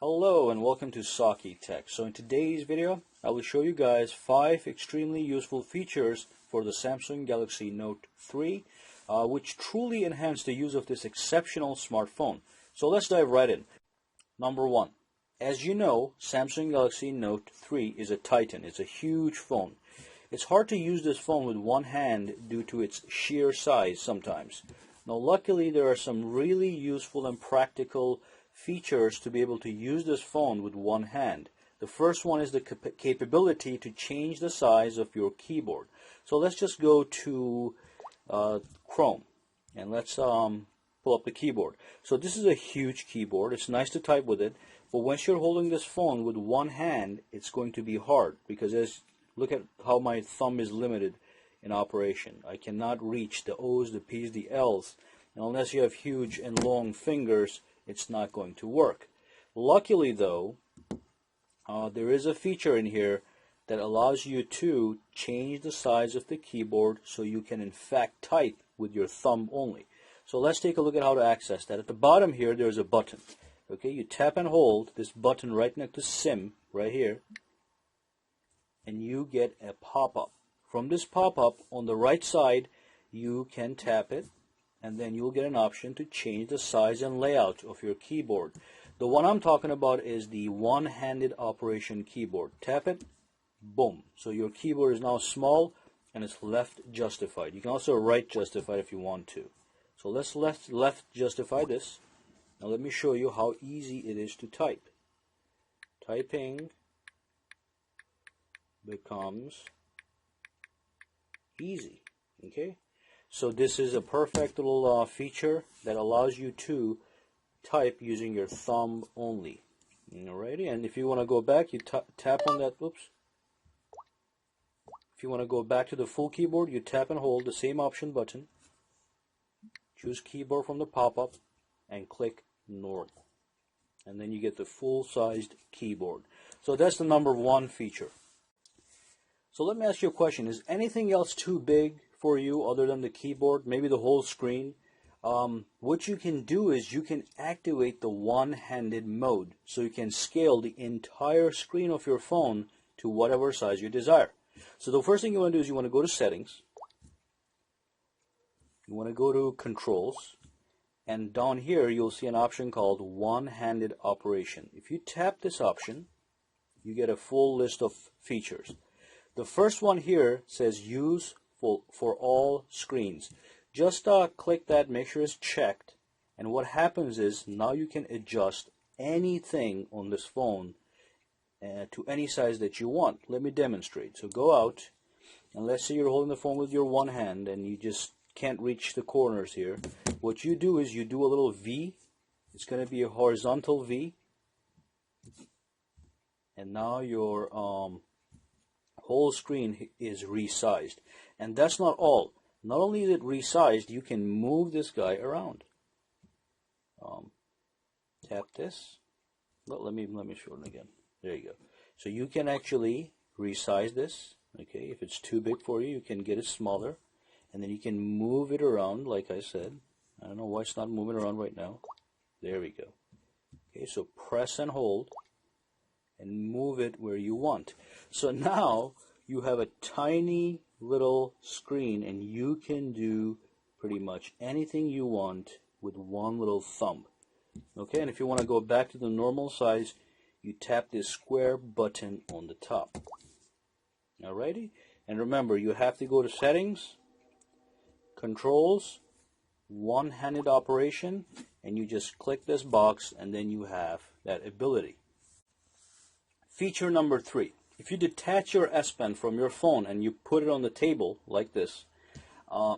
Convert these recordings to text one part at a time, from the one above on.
Hello and welcome to Saki Tech. So in today's video, I will show you guys 5 extremely useful features for the Samsung Galaxy Note 3, which truly enhance the use of this exceptional smartphone. So let's dive right in. Number 1. As you know, Samsung Galaxy Note 3 is a titan. It's a huge phone. It's hard to use this phone with one hand due to its sheer size sometimes. Now luckily there are some really useful and practical features to be able to use this phone with one hand. The first one is the capability to change the size of your keyboard. So let's just go to Chrome and let's pull up the keyboard. So this is a huge keyboard. It's nice to type with it, but once you're holding this phone with one hand, it's going to be hard because look at how my thumb is limited in operation. I cannot reach the O's, the P's, the L's, and unless you have huge and long fingers, it's not going to work. Luckily though, there is a feature in here that allows you to change the size of the keyboard so you can in fact type with your thumb only. So let's take a look at how to access that. At the bottom here, there's a button. Okay, you tap and hold this button right next to SIM right here, and you get a pop-up. From this pop-up, on the right side, you can tap it, and then you'll get an option to change the size and layout of your keyboard. The one I'm talking about is the one-handed operation keyboard. Tap it, boom. So your keyboard is now small and it's left justified. You can also right justified if you want to. So let's left justify this. Now let me show you how easy it is to type. Typing becomes easy. Okay? So this is a perfect little feature that allows you to type using your thumb only. Alrighty, and if you want to go back, you tap on that. Oops. If you want to go back to the full keyboard, you tap and hold the same option button. Choose keyboard from the pop-up and click normal. And then you get the full-sized keyboard. So that's the number 1 feature. So let me ask you a question. Is anything else too big for you other than the keyboard? Maybe the whole screen? What you can do is you can activate the one-handed mode. So you can scale the entire screen of your phone to whatever size you desire. So the first thing you want to do is you want to go to Settings. You want to go to Controls. And down here you'll see an option called One-Handed Operation. If you tap this option, you get a full list of features. The first one here says Use for all screens. Just click that, make sure it's checked, and what happens is now you can adjust anything on this phone to any size that you want. Let me demonstrate. So go out, and let's say you're holding the phone with your one hand and you just can't reach the corners here. What you do is you do a little V. It's going to be a horizontal V, and now your whole screen is resized. And that's not all. Not only is it resized, you can move this guy around. Tap this. Well, let me show it again. There you go. So you can actually resize this. Okay, if it's too big for you, you can get it smaller, and then you can move it around. Like I said, I don't know why it's not moving around right now. There we go. Okay, so press and hold, and move it where you want. So now you have a tiny little screen and you can do pretty much anything you want with one little thumb. Okay, and if you want to go back to the normal size, you tap this square button on the top. Alrighty, and remember, you have to go to Settings, Controls, One-Handed Operation, and you just click this box and then you have that ability. Feature number 3. If you detach your S Pen from your phone and you put it on the table like this,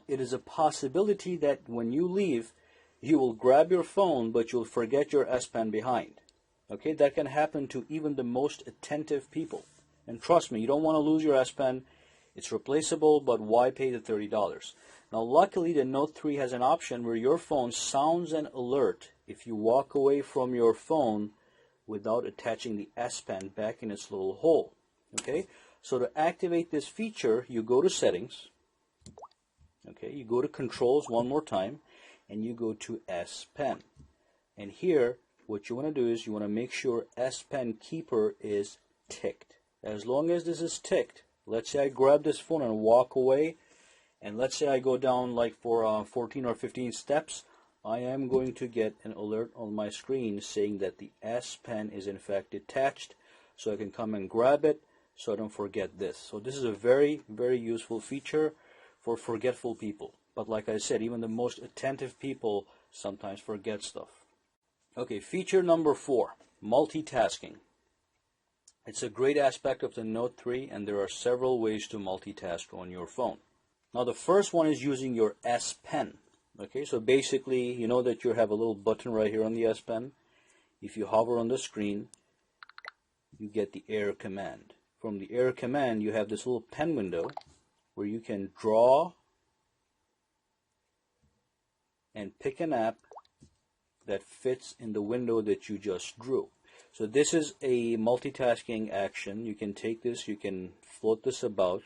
it is a possibility that when you leave, you will grab your phone, but you'll forget your S Pen behind. Okay, that can happen to even the most attentive people. And trust me, you don't want to lose your S Pen. It's replaceable, but why pay the $30? Now, luckily, the Note 3 has an option where your phone sounds an alert if you walk away from your phone without attaching the S Pen back in its little hole. Okay, so to activate this feature, you go to Settings. Okay, you go to Controls one more time, and you go to S Pen. And here, what you want to do is you want to make sure S Pen Keeper is ticked. As long as this is ticked, let's say I grab this phone and walk away, and let's say I go down like for 14 or 15 steps, I am going to get an alert on my screen saying that the S Pen is in fact detached, so I can come and grab it so I don't forget this. So this is a very, very useful feature for forgetful people. But like I said, even the most attentive people sometimes forget stuff. Okay, feature number 4, multitasking. It's a great aspect of the Note 3, and there are several ways to multitask on your phone. Now the first one is using your S Pen. Okay, so basically you know that you have a little button right here on the S Pen. If you hover on the screen, you get the Air command. From the Air command, you have this little pen window where you can draw and pick an app that fits in the window that you just drew. So this is a multitasking action. You can take this, you can float this about,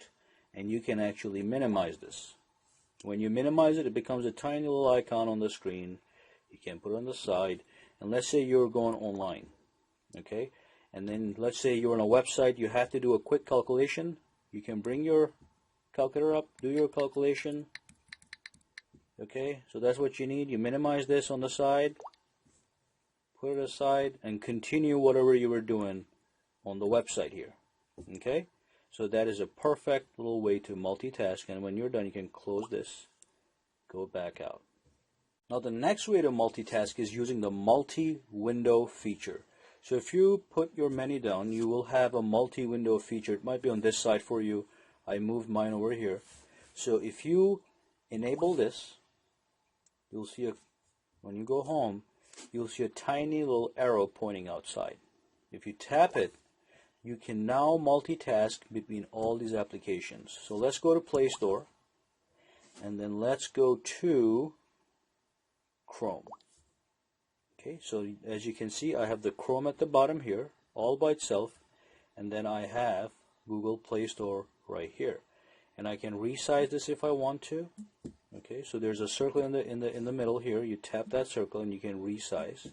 and you can actually minimize this. When you minimize it, it becomes a tiny little icon on the screen. You can put it on the side, and let's say you're going online, okay? And then let's say you're on a website, you have to do a quick calculation. You can bring your calculator up, do your calculation. Okay, so that's what you need. You minimize this on the side, put it aside, and continue whatever you were doing on the website here. Okay, so that is a perfect little way to multitask, and when you're done, you can close this, go back out. Now the next way to multitask is using the multi-window feature. So if you put your menu down, you will have a multi-window feature. It might be on this side for you. I moved mine over here. So if you enable this, you'll see when you go home, you'll see a tiny little arrow pointing outside. If you tap it, you can now multitask between all these applications. So let's go to Play Store, and then let's go to Chrome. Okay, so as you can see, I have the Chrome at the bottom here, all by itself, and then I have Google Play Store right here. And I can resize this if I want to. Okay, so there's a circle in the middle here. You tap that circle and you can resize.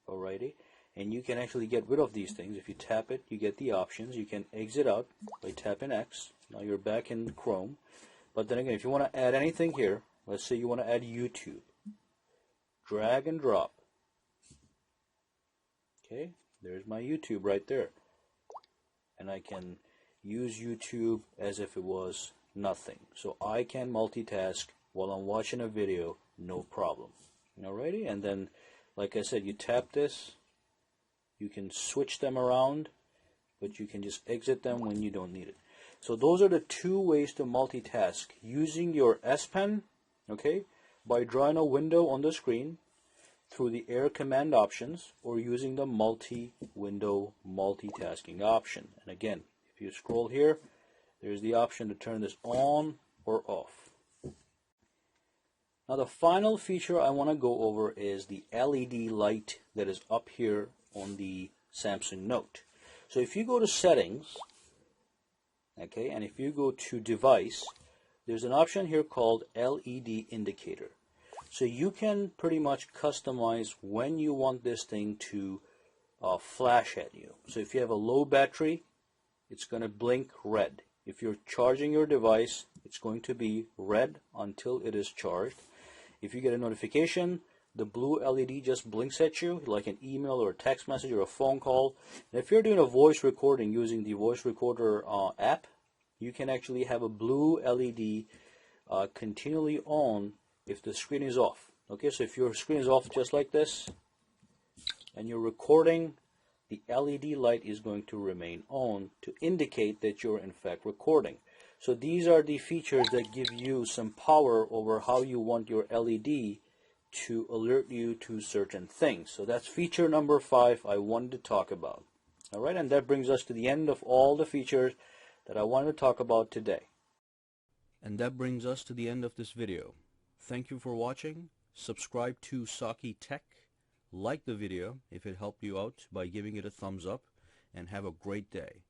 Alrighty, and you can actually get rid of these things. If you tap it, you get the options. You can exit out by tapping X. Now you're back in Chrome. But then again, if you want to add anything here, let's say you want to add YouTube. Drag and drop. Okay, there's my YouTube right there. And I can use YouTube as if it was nothing. So I can multitask while I'm watching a video, no problem. Alrighty, and then, like I said, you tap this, you can switch them around, but you can just exit them when you don't need it. So those are the two ways to multitask, using your S Pen, okay, by drawing a window on the screen through the Air command options, or using the multi-window multitasking option. And again, if you scroll here, there's the option to turn this on or off. Now the final feature I want to go over is the LED light that is up here on the Samsung Note. So if you go to Settings, okay, and if you go to Device, there's an option here called LED Indicator. So you can pretty much customize when you want this thing to flash at you. So if you have a low battery, it's going to blink red. If you're charging your device, it's going to be red until it is charged. If you get a notification, the blue LED just blinks at you, like an email or a text message or a phone call. And if you're doing a voice recording using the voice recorder app, you can actually have a blue LED continually on if the screen is off. Okay, so if your screen is off just like this, and you're recording, the LED light is going to remain on to indicate that you're in fact recording. So these are the features that give you some power over how you want your LED to alert you to certain things. So that's feature number 5 I wanted to talk about. Alright, and that brings us to the end of all the features that I wanted to talk about today. And that brings us to the end of this video. Thank you for watching. Subscribe to Saki Tech. Like the video if it helped you out by giving it a thumbs up, and have a great day.